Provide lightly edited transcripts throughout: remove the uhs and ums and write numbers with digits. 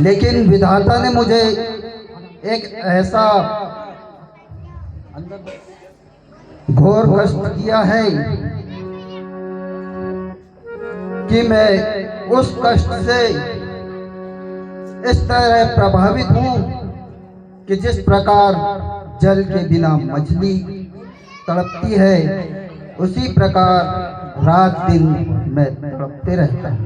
लेकिन विधाता ने मुझे एक ऐसा घोर कष्ट किया है कि मैं उस कष्ट से इस तरह प्रभावित हूँ कि जिस प्रकार जल के बिना मछली तड़पती है, उसी प्रकार रात दिन मैं तड़पते रहता हूँ।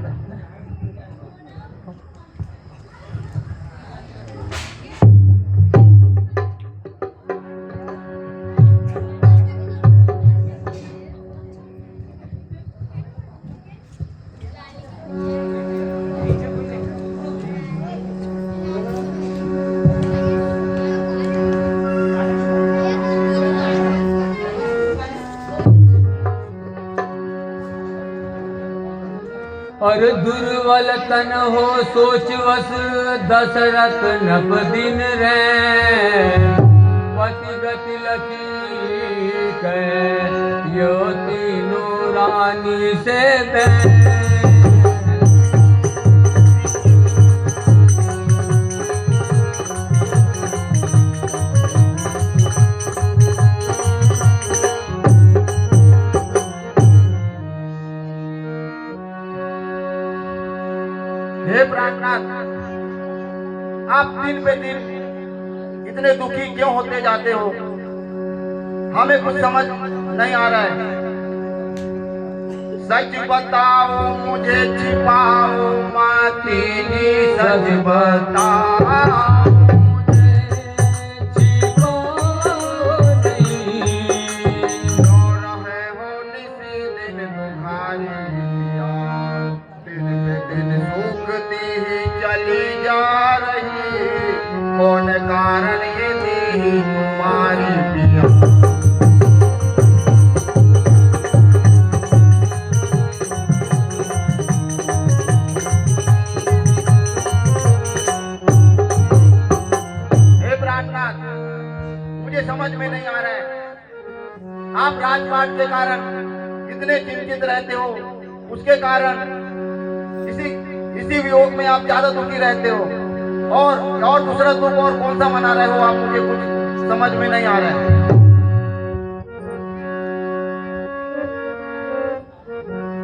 और दुर्बल तन हो सोच वस दशरथ नप दिन रे पति गति लकी कह यो तीनों रानी से हे प्राणनाथ, आप दिन पे दिन इतने दुखी क्यों होते जाते हो? हमें कुछ समझ नहीं आ रहा है। सच बताओ मुझे, छिपाओ मातीनी, सच बताओ मुझे, छिपाओ नहीं। रो रहे हो निसी दिन तुम्हारी पिया, दिन पे दिन सूखती ही चली जा रही, कौन कारण ये दी तुम्हारी पिया? मुझे समझ में नहीं आ रहा है। आप राजपाट के कारण इतने चिंतित रहते हो, उसके कारण इसी वियोग में आप ज्यादा दुखी रहते हो, और दूसरा दुख और कौन सा मना रहे हो आप? मुझे कुछ समझ में नहीं आ रहा है।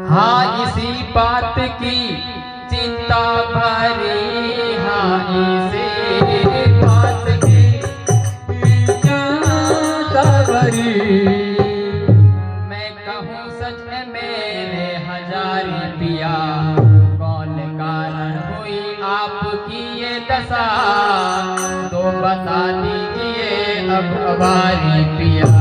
हाँ, इसी बात की चिंता भरी, हाँ इसी बात की चिंता भरी। मैं कहूँ सच है मेरे हजारी पिया, कौन कारण हुई आपकी ये दशा, तो बता दीजिए अब हमारी पिया।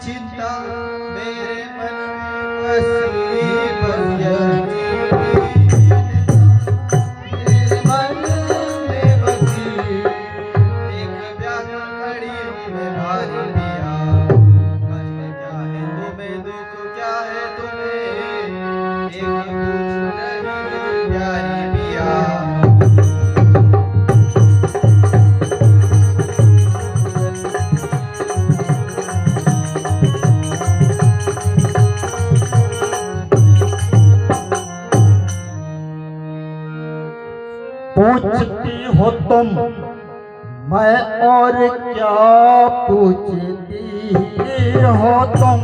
चिंता मेरे मन में बसी, बस यही मेरे मन में बसी, एक व्याकुल घड़ी में भारी पिया। कष्ट क्या है तुम्हें, दुख क्या है तुम्हें, एक पूछ नहीं प्यारी पिया। पूछती हो तुम, मैं और क्या पूछती हो तुम,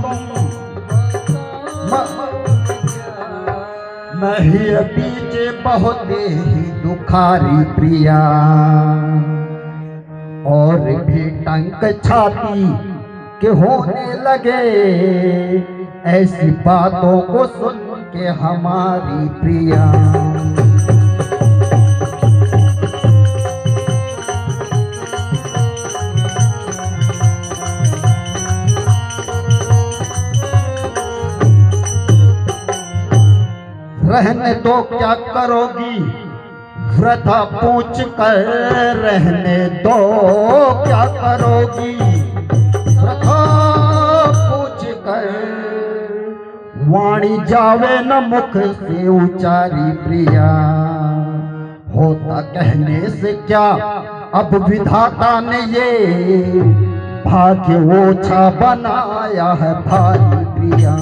मैं ही बीच बहुत ही दुखारी प्रिया, और भी टंक छाती के होने लगे, ऐसी बातों को सुन के हमारी प्रिया। रहने दो क्या करोगी, वृथा पूछ कर रहने दो क्या करोगी, वृथा पूछ कर वाणी जावे न मुख से उचारी प्रिया। होता कहने से क्या, अब विधाता ने ये भाग्य ओछा बनाया है भारी प्रिया।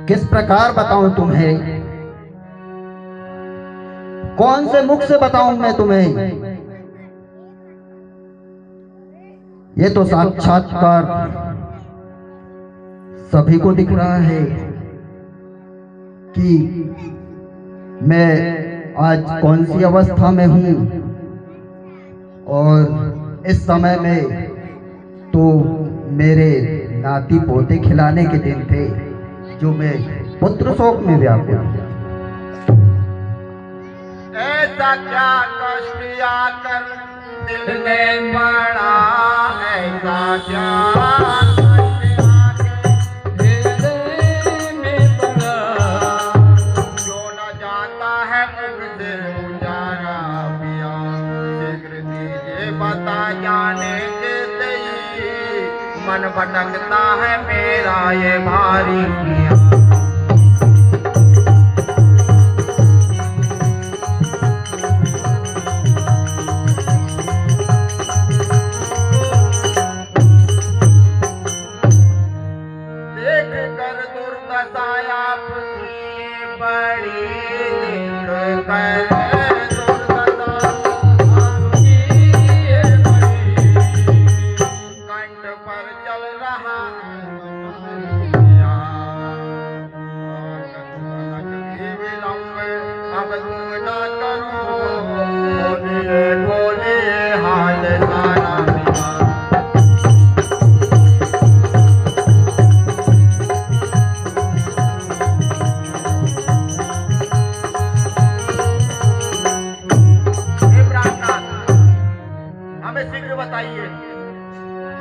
किस प्रकार बताऊं तुम्हें, कौन से मुख से बताऊं मैं तुम्हें। ये तो साक्षात्कार सभी को दिख रहा है कि मैं आज कौन सी अवस्था में हूं। और इस समय में तो मेरे नाती पोते खिलाने के दिन थे, जो मैं पुत्र शोक में व्याकुल हूं। ऐसा क्या कष्ट आकर दिल में पड़ा, ऐसा क्या कष्ट आकर दिल में पड़ा, जो न जाता है मुझ से गुजारा पिया। शीघ्र दीजिए बता जाने के सही, मन भटकता है मेरा ये भारी पिया।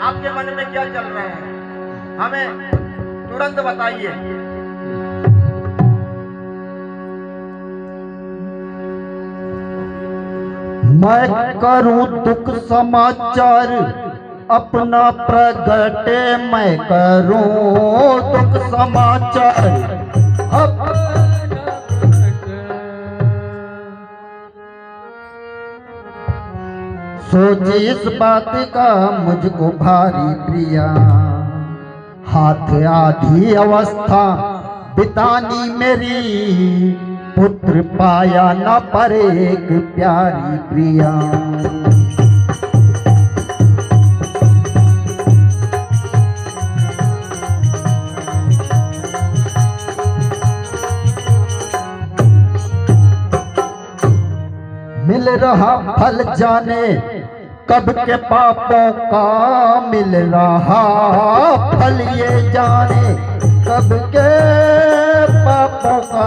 आपके मन में क्या चल रहा है, हमें तुरंत बताइए। मैं करूं दुख समाचार अपना प्रगट, मैं करूं दुख समाचार अपना प्रगट। सोची इस बात का मुझको भारी प्रिया, हाथ आधी अवस्था बितानी मेरी, पुत्र पाया न पर एक प्यारी प्रिया। मिल रहा फल जाने कब के पापों का, मिल रहा फल ये जाने कब के पापों का।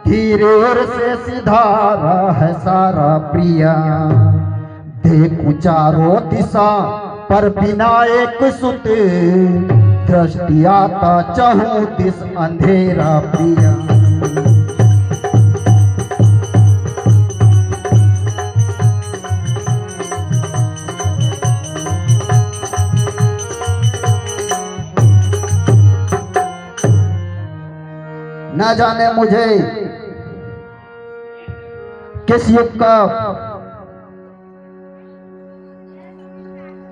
धीरे से सिधारा है सारा प्रिया, देखूं चारों दिशा पर बिना एक सुत, दृष्टि आता चाहूं दिस अंधेरा प्रिया। ना जाने मुझे किस युग का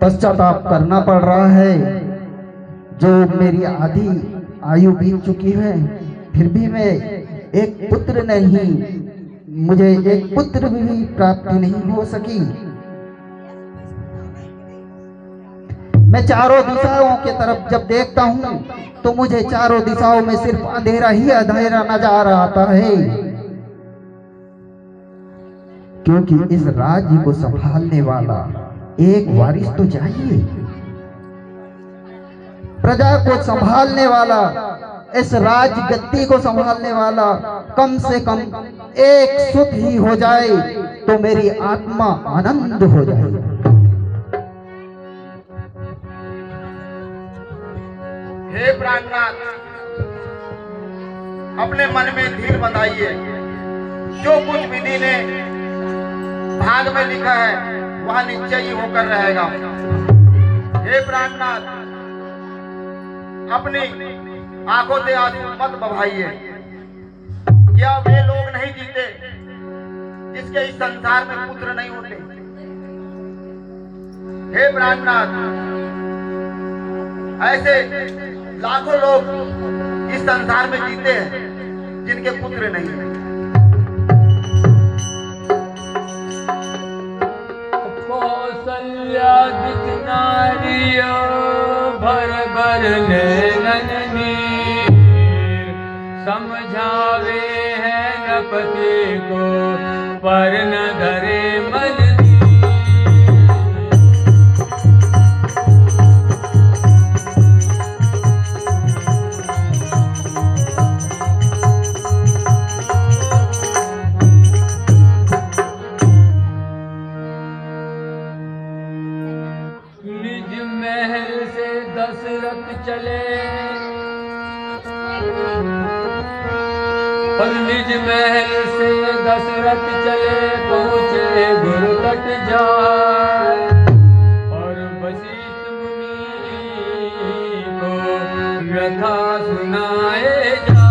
पश्चाताप करना पड़ रहा है, जो मेरी आधी आयु बीत चुकी है, फिर भी मैं एक पुत्र नहीं, मुझे एक पुत्र भी प्राप्ति नहीं हो सकी। मैं चारों दिशाओं की तरफ जब देखता हूं तो मुझे चारों दिशाओं में सिर्फ अंधेरा ही अंधेरा नजर आता है, क्योंकि इस राज्य को संभालने वाला एक वारिस तो चाहिए। प्रजा को संभालने वाला, इस राज गद्दी को संभालने वाला कम से कम एक सुख ही हो जाए तो मेरी आत्मा आनंद हो जाए। हे प्राणनाथ, अपने मन में धीर बंधाइए। जो कुछ विधि ने भाग में लिखा है वह निश्चय ही होकर रहेगा। हे प्राणनाथ, अपनी आंखों से आंसू मत बहाइए। क्या वे लोग नहीं जीते जिसके इस संसार में पुत्र नहीं होते? हे प्राणनाथ, ऐसे लाखों लोग इस संसार में जीते हैं जिनके पुत्र नहीं है। कौसल्यादित नारिया भर भर नैनन नीर, समझावे है न पति को पर न धरे मन दशरथ चले और निज महल से दशरथ चले, पहुँचे गुरु तट जाए और वशिष्ठ मुनि को व्यथा सुनाए जाए।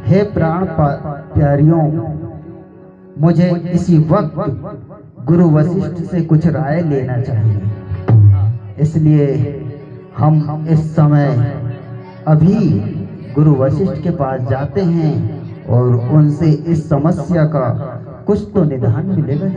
हे प्राण प्यारियों, मुझे इसी वक्त गुरु वशिष्ठ से कुछ राय लेना चाहिए। इसलिए हम इस समय अभी गुरु वशिष्ठ के पास जाते हैं और उनसे इस समस्या का कुछ तो निदान मिलेगा।